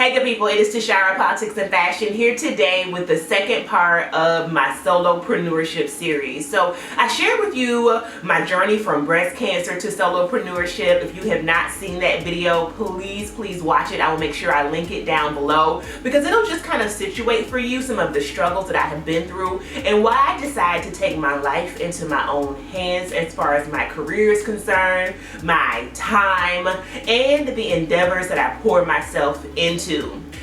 Hey good people, it is Tashara, Politics and Fashion, here today with the second part of my solopreneurship series. So I shared with you my journey from breast cancer to solopreneurship. If you have not seen that video, please watch it. I will make sure I link it down below because it'll just kind of situate for you some of the struggles that I have been through and why I decided to take my life into my own hands as far as my career is concerned, my time, and the endeavors that I pour myself into.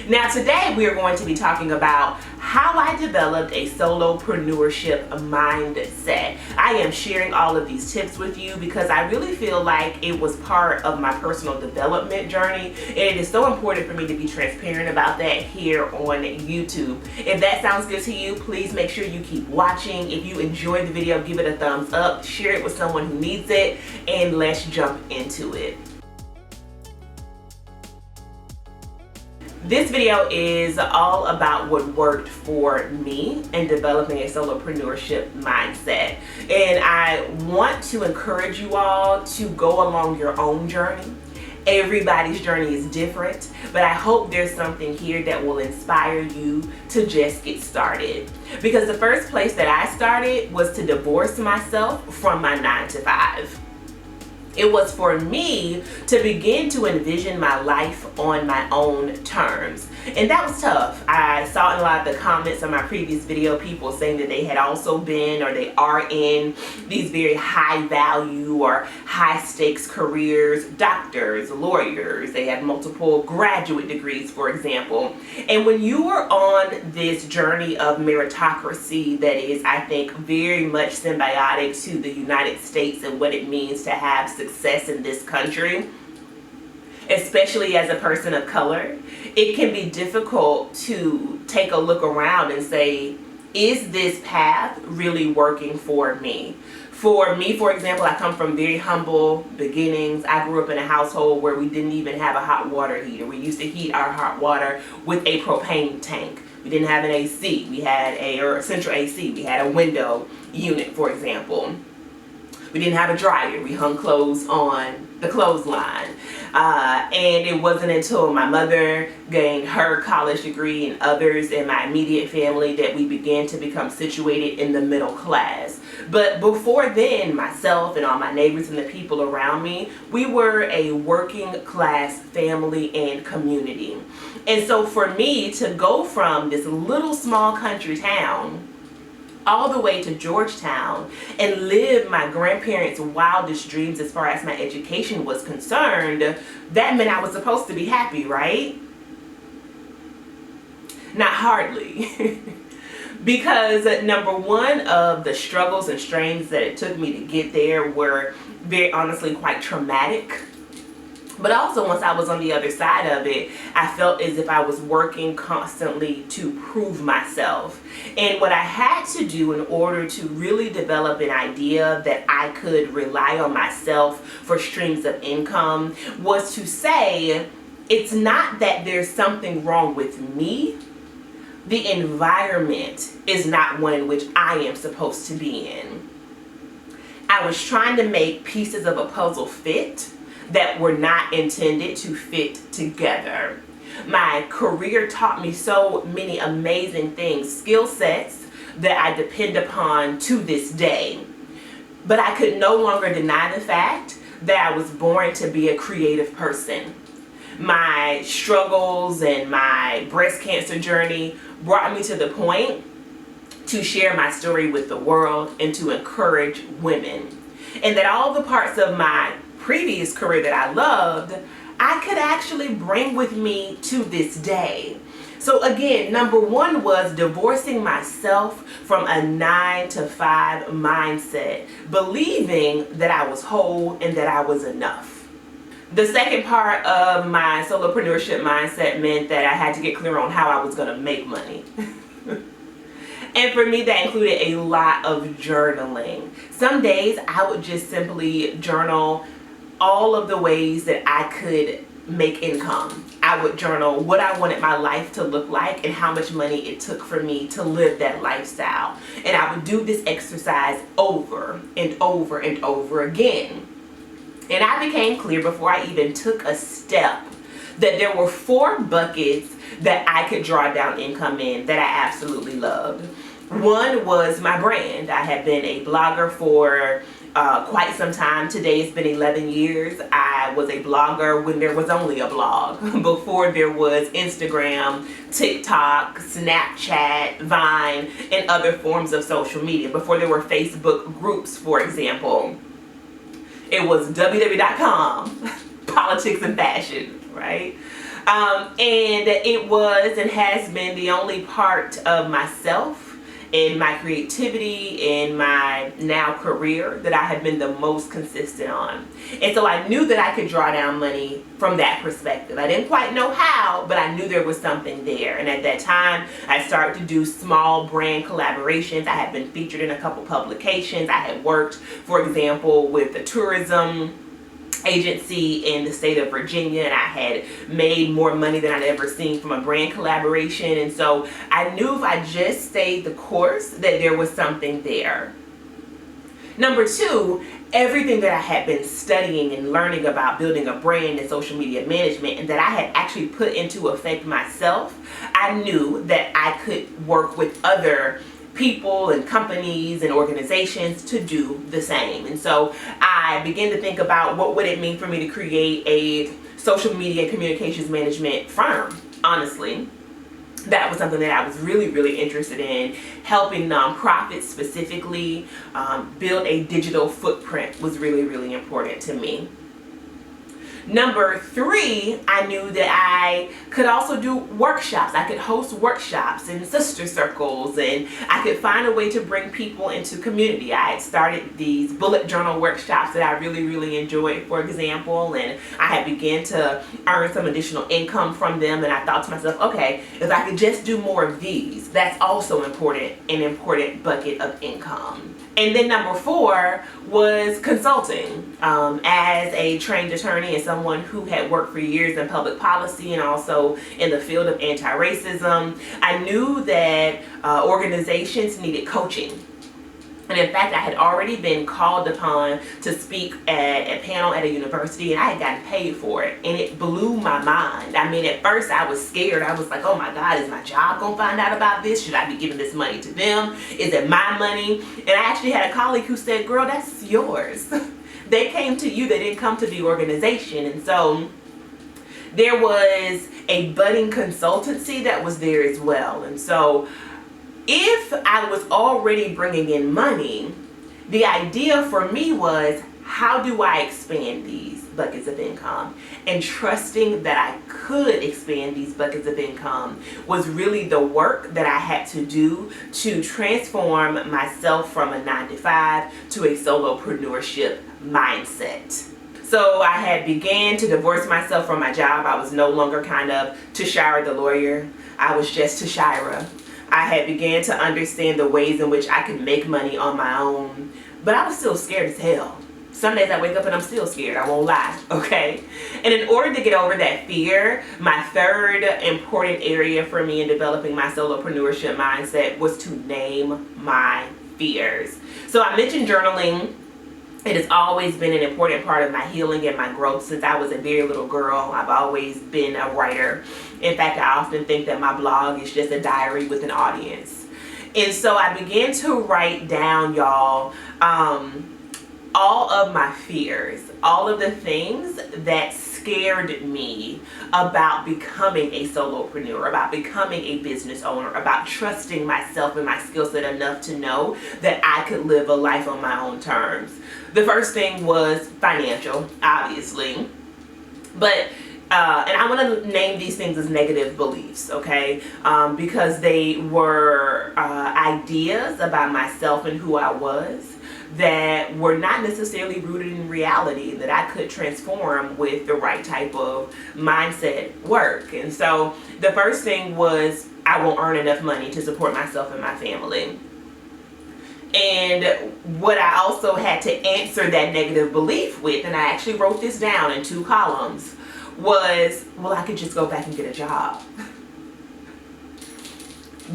Now today we are going to be talking about how I developed a solopreneurship mindset. I am sharing all of these tips with you because I really feel like it was part of my personal development journey, and it is so important for me to be transparent about that here on YouTube. If that sounds good to you, please make sure you keep watching. If you enjoyed the video, give it a thumbs up, share it with someone who needs it, and let's jump into it. This video is all about what worked for me in developing a solopreneurship mindset. And I want to encourage you all to go along your own journey. Everybody's journey is different, but I hope there's something here that will inspire you to just get started. Because the first place that I started was to divorce myself from my 9-to-5. It was for me to begin to envision my life on my own terms. And that was tough. I saw in a lot of the comments on my previous video people saying that they had also been or they are in these very high value or high stakes careers, doctors, lawyers, they had multiple graduate degrees, for example. And when you are on this journey of meritocracy that is, I think, very much symbiotic to the United States and what it means to have success in this country, especially as a person of color, it can be difficult to take a look around and say, is this path really working for me? For me, for example, I come from very humble beginnings. I grew up in a household where we didn't even have a hot water heater. We used to heat our hot water with a propane tank. We didn't have an AC. We had a central AC. We had a window unit, for example. We didn't have a dryer. We hung clothes on the clothesline. And it wasn't until my mother gained her college degree and others in my immediate family that we began to become situated in the middle class. But before then, myself and all my neighbors and the people around me, we were a working class family and community. And so for me to go from this little small country town all the way to Georgetown and live my grandparents' wildest dreams as far as my education was concerned, that meant I was supposed to be happy, right? Not hardly. Because number one of the struggles and strains that it took me to get there were very honestly quite traumatic. But also once I was on the other side of it, I felt as if I was working constantly to prove myself. And what I had to do in order to really develop an idea that I could rely on myself for streams of income was to say, it's not that there's something wrong with me. The environment is not one in which I am supposed to be in. I was trying to make pieces of a puzzle fit that were not intended to fit together. My career taught me so many amazing things, skill sets that I depend upon to this day. But I could no longer deny the fact that I was born to be a creative person. My struggles and my breast cancer journey brought me to the point to share my story with the world and to encourage women. And that all the parts of my previous career that I loved, I could actually bring with me to this day. So again, number one was divorcing myself from a 9-to-5 mindset, believing that I was whole and that I was enough. The second part of my solopreneurship mindset meant that I had to get clear on how I was going to make money. And for me, that included a lot of journaling. Some days I would just simply journal all of the ways that I could make income. I would journal what I wanted my life to look like and how much money it took for me to live that lifestyle. And I would do this exercise over and over and over again. And I became clear before I even took a step that there were 4 buckets that I could draw down income in that I absolutely loved. One was my brand. I had been a blogger for quite some time. Today it's been 11 years. I was a blogger when there was only a blog, before there was Instagram, TikTok, Snapchat, Vine, and other forms of social media, before there were Facebook groups, for example. It was www.com, politics and fashion, right? And it was and has been the only part of myself, in my creativity, in my now career, that I have been the most consistent on. And so I knew that I could draw down money from that perspective. I didn't quite know how, but I knew there was something there. And at that time, I started to do small brand collaborations. I had been featured in a couple publications. I had worked, for example, with the tourism agency in the state of Virginia, and I had made more money than I'd ever seen from a brand collaboration. And so I knew if I just stayed the course that there was something there. Number 2, everything that I had been studying and learning about building a brand and social media management, and that I had actually put into effect myself, I knew that I could work with other people and companies and organizations to do the same. And so I began to think about what would it mean for me to create a social media and communications management firm. Honestly, that was something that I was really interested in. Helping nonprofits specifically build a digital footprint was really important to me. Number 3, I knew that I could also do workshops. I could host workshops and sister circles, and I could find a way to bring people into community. I had started these bullet journal workshops that I really enjoyed, for example, and I had begun to earn some additional income from them. And I thought to myself, okay, if I could just do more of these, that's also an important bucket of income. And then number 4 was consulting. As a trained attorney and someone who had worked for years in public policy and also in the field of anti-racism, I knew that organizations needed coaching. And in fact, I had already been called upon to speak at a panel at a university, and I had gotten paid for it. And it blew my mind. I mean, at first I was scared. I was like, oh my God, is my job going to find out about this? Should I be giving this money to them? Is it my money? And I actually had a colleague who said, girl, that's yours. They came to you. They didn't come to the organization. And so there was a budding consultancy that was there as well. And so if I was already bringing in money, the idea for me was, how do I expand these buckets of income? And trusting that I could expand these buckets of income was really the work that I had to do to transform myself from a 9-to-5 to a solopreneurship mindset. So I had began to divorce myself from my job. I was no longer kind of Tashira the lawyer. I was just Tashira. I had began to understand the ways in which I could make money on my own, but I was still scared as hell. Some days I wake up and I'm still scared, I won't lie, okay? And in order to get over that fear, my third important area for me in developing my solopreneurship mindset was to name my fears. So I mentioned journaling. It has always been an important part of my healing and my growth since I was a very little girl. I've always been a writer. In fact, I often think that my blog is just a diary with an audience. And so I began to write down, y'all, all of my fears, all of the things that scared me about becoming a solopreneur, about becoming a business owner, about trusting myself and my skill set enough to know that I could live a life on my own terms. The first thing was financial, obviously, but and I want to name these things as negative beliefs, okay? Because they were ideas about myself and who I was that were not necessarily rooted in reality, that I could transform with the right type of mindset work. And so the first thing was, I won't earn enough money to support myself and my family. And what I also had to answer that negative belief with, and I actually wrote this down in 2 columns, was, well, I could just go back and get a job.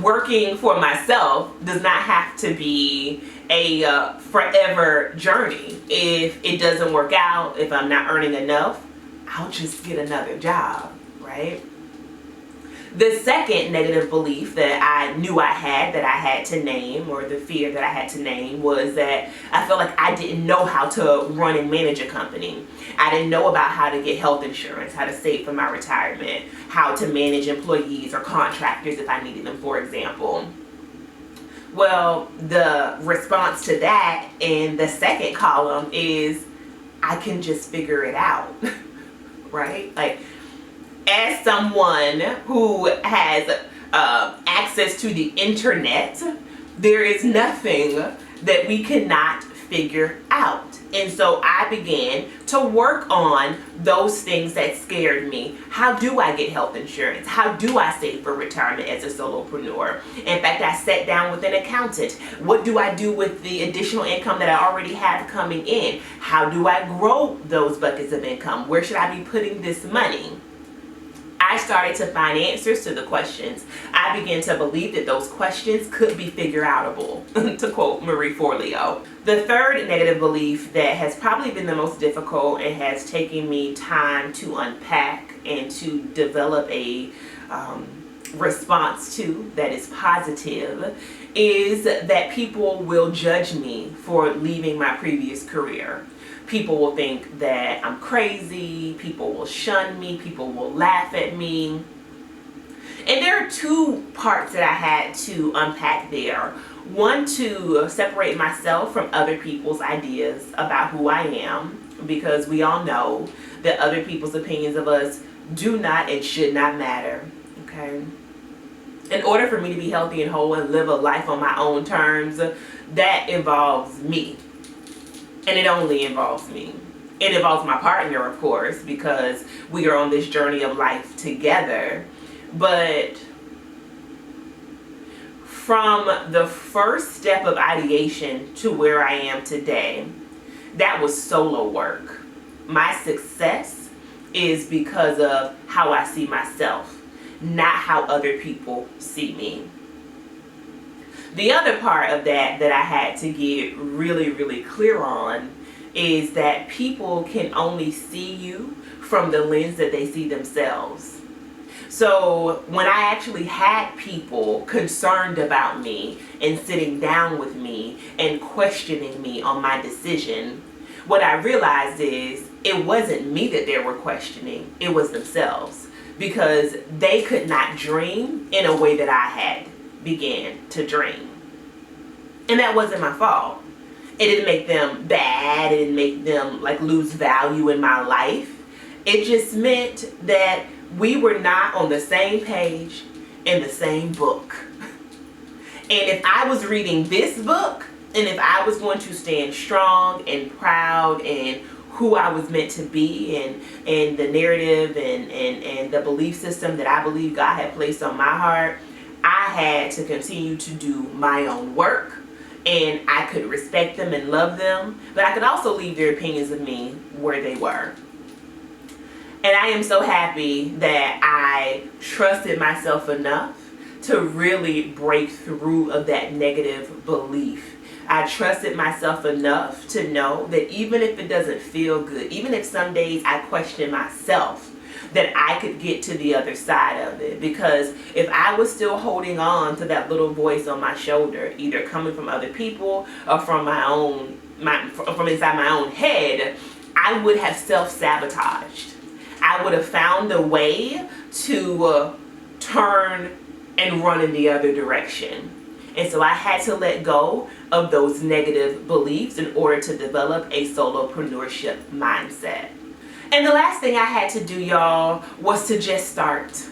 Working for myself does not have to be a forever journey. If it doesn't work out, if I'm not earning enough, I'll just get another job. right? The second negative belief that I knew I had to name, or the fear that I had to name, was that I felt like I didn't know how to run and manage a company. I didn't know about how to get health insurance, how to save for my retirement, how to manage employees or contractors if I needed them, for example. Well, the response to that in the second column is I can just figure it out, right? Like, as someone who has access to the internet, there is nothing that we cannot figure out. And so I began to work on those things that scared me. How do I get health insurance? How do I save for retirement as a solopreneur? In fact, I sat down with an accountant. What do I do with the additional income that I already have coming in? How do I grow those buckets of income? Where should I be putting this money? I started to find answers to the questions. I began to believe that those questions could be figure-outable, to quote Marie Forleo. The third negative belief that has probably been the most difficult and has taken me time to unpack and to develop a response to that is positive is that people will judge me for leaving my previous career. People will think that I'm crazy, people will shun me, people will laugh at me. And there are two parts that I had to unpack there. One, to separate myself from other people's ideas about who I am, because we all know that other people's opinions of us do not and should not matter, okay? In order for me to be healthy and whole and live a life on my own terms, that involves me. And it only involves me. It involves my partner, of course, because we are on this journey of life together. But from the first step of ideation to where I am today, that was solo work. My success is because of how I see myself, not how other people see me. The other part of that I had to get really, really clear on is that people can only see you from the lens that they see themselves. So when I actually had people concerned about me and sitting down with me and questioning me on my decision, what I realized is it wasn't me that they were questioning, it was themselves, because they could not dream in a way that I had began to dream. And that wasn't my fault. It didn't make them bad. It didn't make them like lose value in my life. It just meant that we were not on the same page in the same book. And if I was reading this book, and if I was going to stand strong and proud and who I was meant to be, and the narrative and the belief system that I believe God had placed on my heart, I had to continue to do my own work. And I could respect them and love them, but I could also leave their opinions of me where they were. And I am so happy that I trusted myself enough to really break through of that negative belief. I trusted myself enough to know that even if it doesn't feel good, even if some days I question myself, that I could get to the other side of it. Because if I was still holding on to that little voice on my shoulder, either coming from other people or from from inside my own head, I would have self-sabotaged. I would have found a way to turn and run in the other direction. And so I had to let go of those negative beliefs in order to develop a solopreneurship mindset. And the last thing I had to do, y'all, was to just start.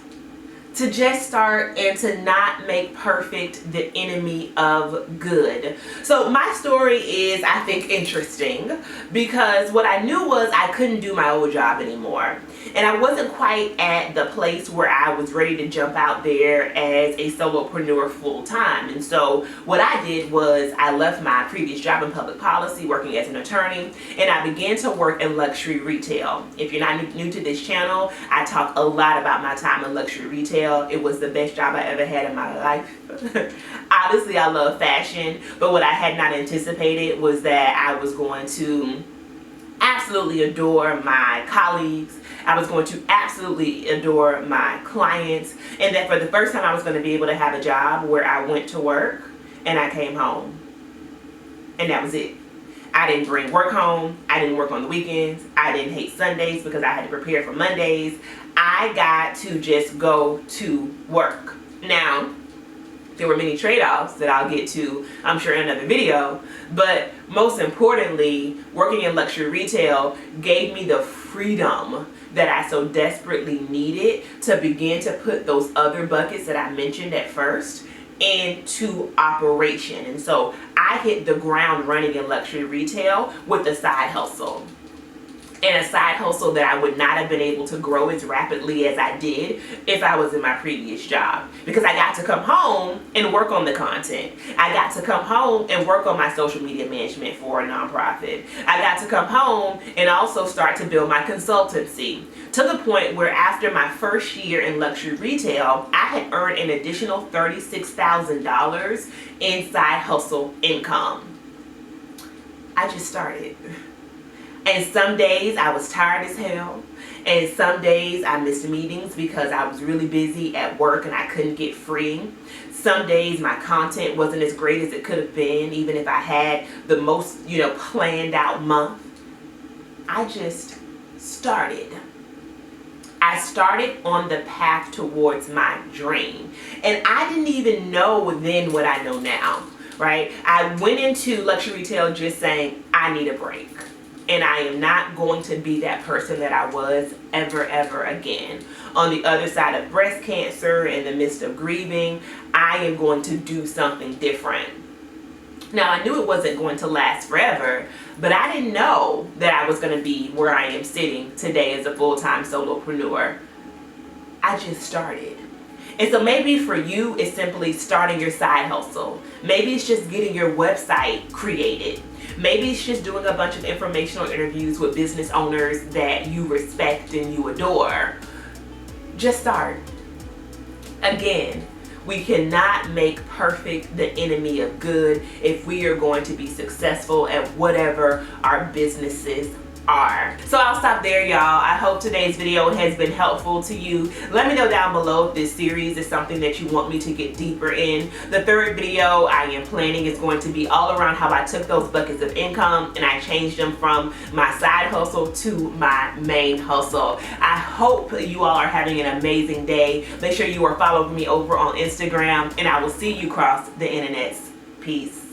To just start and to not make perfect the enemy of good. So my story is, I think, interesting because what I knew was I couldn't do my old job anymore. And I wasn't quite at the place where I was ready to jump out there as a solopreneur full time. And so what I did was I left my previous job in public policy working as an attorney, and I began to work in luxury retail. If you're not new to this channel, I talk a lot about my time in luxury retail. It was the best job I ever had in my life. Obviously, I love fashion, but what I had not anticipated was that I was going to absolutely adore my colleagues. I was going to absolutely adore my clients. And that for the first time I was going to be able to have a job where I went to work and I came home. And that was it. I didn't bring work home. I didn't work on the weekends. I didn't hate Sundays because I had to prepare for Mondays. I got to just go to work. Now, there were many trade-offs that I'll get to, I'm sure, in another video. But most importantly, working in luxury retail gave me the freedom that I so desperately needed to begin to put those other buckets that I mentioned at first into operation. And so I hit the ground running in luxury retail with a side hustle. And a side hustle that I would not have been able to grow as rapidly as I did if I was in my previous job. Because I got to come home and work on the content. I got to come home and work on my social media management for a nonprofit. I got to come home and also start to build my consultancy. To the point where after my first year in luxury retail, I had earned an additional $36,000 in side hustle income. I just started. And some days I was tired as hell. And some days I missed meetings because I was really busy at work and I couldn't get free. Some days my content wasn't as great as it could have been, even if I had the most, planned out month. I just started. I started on the path towards my dream. And I didn't even know then what I know now, right? I went into luxury retail just saying, I need a break. And I am not going to be that person that I was ever again. On the other side of breast cancer, in the midst of grieving, I am going to do something different. Now, I knew it wasn't going to last forever, but I didn't know that I was going to be where I am sitting today as a full-time solopreneur. I just started. And so maybe for you, it's simply starting your side hustle. Maybe it's just getting your website created. Maybe it's just doing a bunch of informational interviews with business owners that you respect and you adore. Just start. Again, we cannot make perfect the enemy of good if we are going to be successful at whatever our businesses are. So I'll stop there, y'all. I hope today's video has been helpful to you. Let me know down below if this series is something that you want me to get deeper in. The third video I am planning is going to be all around how I took those buckets of income and I changed them from my side hustle to my main hustle. I hope you all are having an amazing day. Make sure you are following me over on Instagram and I will see you across the internets. Peace.